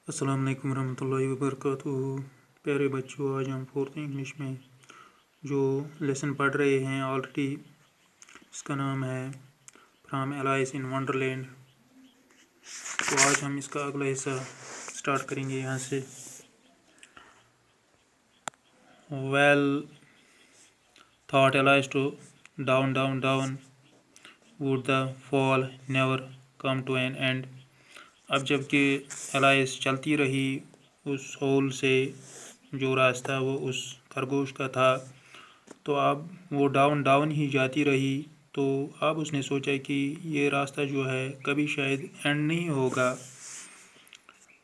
अस्सलाम वालेकुम रहमतुल्लाहि व बरकातुहू। प्यारे बच्चों, आज हम फोर्थ इंग्लिश में जो लेसन पढ़ रहे हैं ऑलरेडी, इसका नाम है फ्रॉम एलाइस इन वंडरलैंड। तो आज हम इसका अगला हिस्सा स्टार्ट करेंगे यहाँ से। Well thought Alice to down down down would the fall never come to an end. अब जबकि एलाइस चलती रही उस होल से, जो रास्ता वो उस खरगोश का था, तो अब वो डाउन डाउन ही जाती रही। तो अब उसने सोचा कि ये रास्ता जो है कभी शायद एंड नहीं होगा।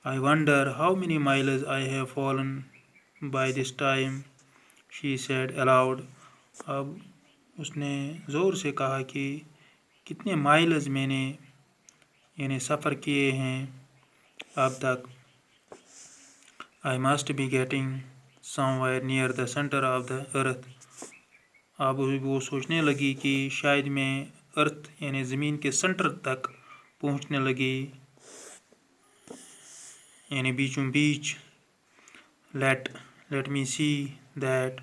I wonder how many miles I have fallen by this time, she said allowed. अब उसने ज़ोर से कहा कि कितने माइल्स मैंने यानी सफ़र किए हैं अब तक। I must be getting somewhere near the centre of the earth. अब वो सोचने लगी कि शायद मैं अर्थ यानी ज़मीन के सेंटर तक पहुंचने लगी, यानी बीचों बीच। Let me see that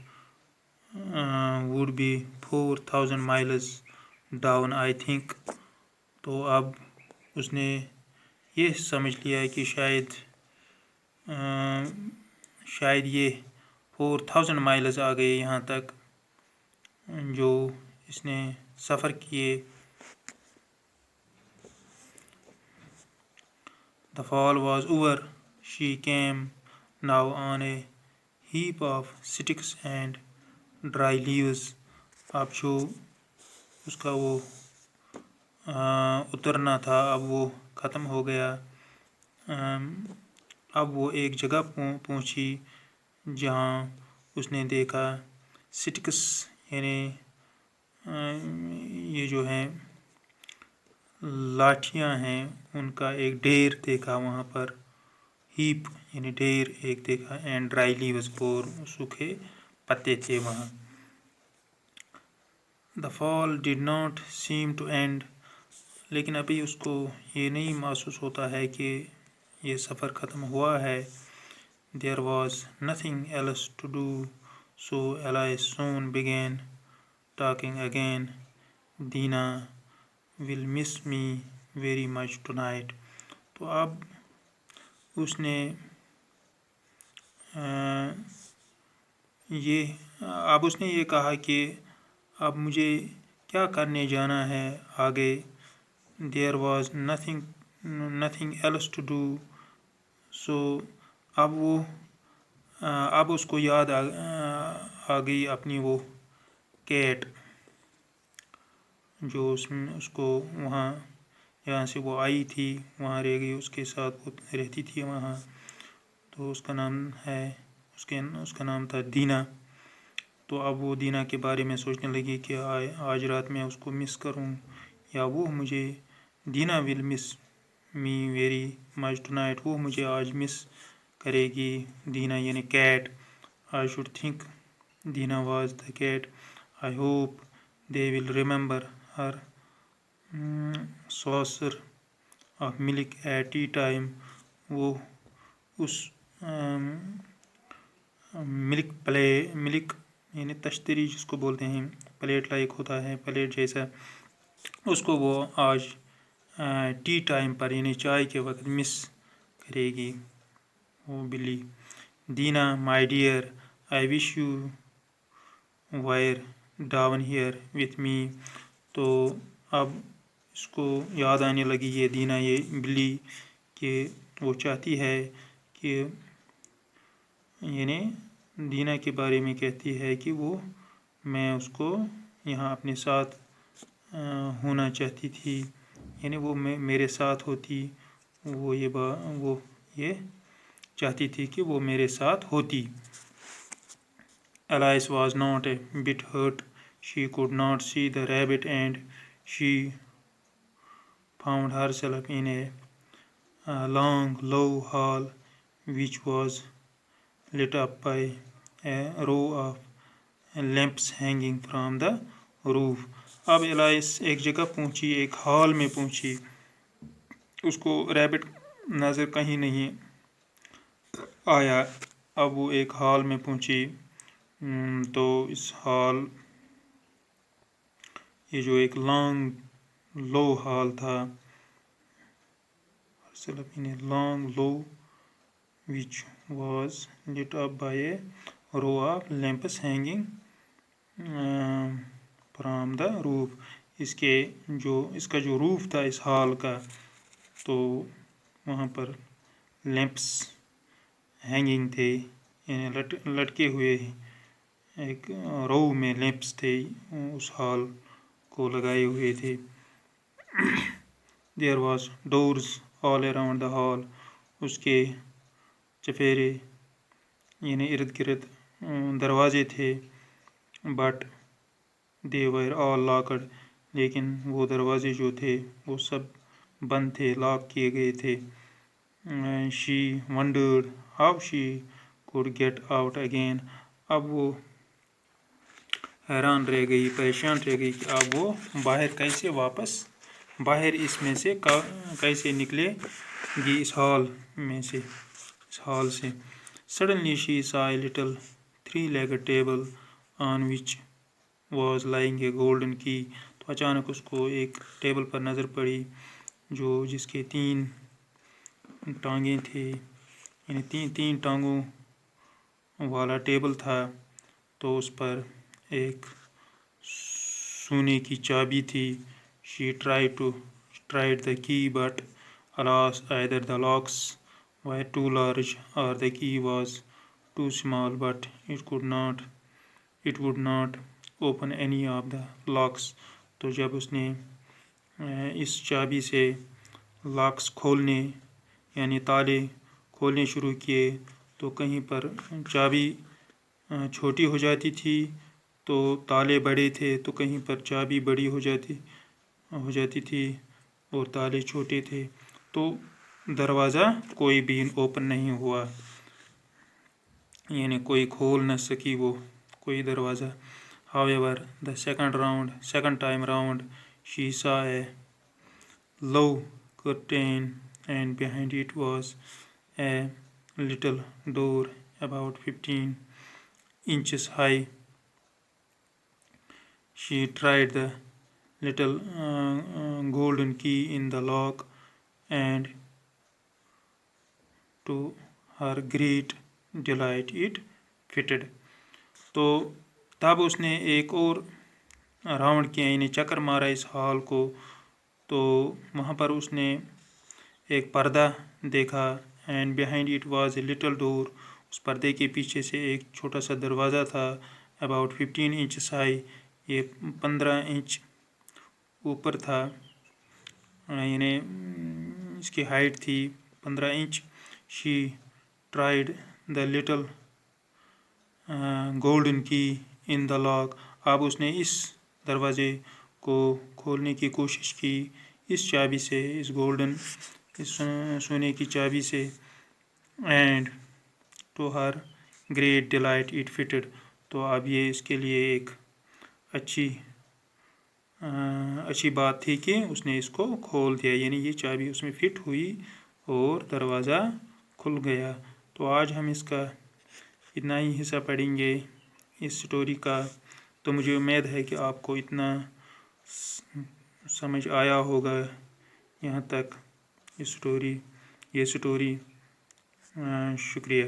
would be 4000 miles down I think. तो अब उसने ये समझ लिया कि शायद ये 4000 माइल्स आ गए यहाँ तक जो इसने सफ़र किए। The fall was over, she came now on A heap of sticks and dry leaves. अब जो उसका वो उतरना था अब वो ख़त्म हो गया। अब वो एक जगह पहुंची जहाँ उसने देखा स्टिक्स यानी ये जो हैं लाठियाँ हैं, उनका एक ढेर देखा वहाँ पर। हीप यानी ढेर एक देखा, एंड ड्राई लीव्स और सूखे पत्ते थे वहाँ। The fall did not seem to end, लेकिन अभी उसको ये नहीं महसूस होता है कि ये सफ़र ख़त्म हुआ है। There was nothing else to do, so Alice soon began talking again. Dinah will miss me very much tonight. तो अब उसने ये कहा कि अब मुझे क्या करने जाना है आगे। There was nothing else to do, so अब उसको याद आ गई अपनी वो कैट, जो उसको वहाँ यहाँ से वो आई थी, वहाँ रह गई, उसके साथ वो रहती थी वहाँ। तो उसका नाम था दीना। तो अब वो दीना के बारे में सोचने लगी कि आज रात मैं उसको मिस करूं, या वो मुझे, Dinah will miss me very much tonight, वो मुझे आज मिस करेगी। दीना यानी cat. I should think Dinah was the cat. I hope they will remember her saucer of milk at tea time. वो उस मिल्क यानी तश्तरी जिसको बोलते हैं, प्लेट लाइक होता है, प्लेट जैसा, उसको वो आज टी टाइम पर यानी चाय के वक्त मिस करेगी वो बिल्ली। Dinah my dear, I wish you were down here with me. तो अब इसको याद आने लगी ये दीना, ये बिल्ली, कि वो चाहती है कि यानी दीना के बारे में कहती है कि मैं उसको यहाँ अपने साथ होना चाहती थी, यानी वो मेरे साथ होती। वो ये चाहती थी कि वो मेरे साथ होती। Alias was not a bit hurt. She could not see the rabbit and she found herself in a long, low hall which was lit up by a row of lamps hanging from the roof. अब alias एक जगह पहुंची, एक hall में पहुंची। उसको rabbit नज़र कहीं नहीं آیا. اب وہ ایک ہال میں پہنچی. تو اس ہال یہ جو ایک لو ہال تھا, long low which was lit up by a row of lamps hanging from the roof. اس کا جو روف تھا اس ہال کا, تو وہاں پر لیمپس ہینگنگ تھے, یعنی لٹکے ہوئے ایک رو میں لیمپس تھے, اس ہال کو لگائے ہوئے تھے. There was doors all around the hall. اس کے چفیرے یعنی ارد گرد دروازے تھے. But they were all locked. لیکن وہ دروازے جو تھے وہ سب بند تھے, لاک کیے گئے تھے. She wondered how she could get out again. اب وہ حیران رہ گئی, پریشان رہ گئی کہ اب وہ باہر اس میں سے کیسے نکلے گی اس ہال سے. Suddenly she saw a little 3-legged table on which was lying a golden key. تو اچانک اس کو ایک ٹیبل پر نظر پڑی جس کے 3 ٹانگیں تھے, یعنی 3 ٹانگوں والا ٹیبل تھا. تو اس پر ایک سونے کی چابی تھی. She tried the key, but alas, either the locks were too large or the key was too small, but it would not open any of the locks. تو جب اس نے اس چابی سے لاکس کھولنے یعنی تالے کھولنے شروع کیے, تو کہیں پر چابی چھوٹی ہو جاتی تھی تو تالے بڑے تھے, تو کہیں پر چابی بڑی ہو جاتی تھی اور تالے چھوٹے تھے, تو دروازہ کوئی بھی اوپن نہیں ہوا, یعنی کوئی کھول نہ سکی وہ کوئی دروازہ. However, the second time round, she saw a low curtain, and behind it was a little door about 15 inches high. She tried the little golden key in the lock, and to her great delight it fitted. تو تب اس نے ایک اور round کیا, یعنی چکر مارا اس hall کو, تو وہاں پر اس نے ایک پردہ دیکھا. And behind it was a little door. اس پردے کے پیچھے سے ایک چھوٹا سا دروازہ تھا. about 15 inches high. یہ 15 انچ اوپر تھا, یعنی اس کی ہائٹ تھی 15 inch. She tried the little golden key in the lock. اب اس نے اس دروازے کو کھولنے کی کوشش کی اس چابی سے, اس سونے کی چابی سے. And to her great delight it fitted. تو اب یہ اس کے لیے ایک اچھی بات تھی کہ اس نے اس کو کھول دیا, یعنی یہ چابی اس میں فٹ ہوئی اور دروازہ کھل گیا. تو آج ہم اس کا اتنا ہی حصہ پڑھیں گے اس سٹوری کا. تو مجھے امید ہے کہ آپ کو اتنا سمجھ آیا ہوگا یہاں تک یہ سٹوری. شکریہ.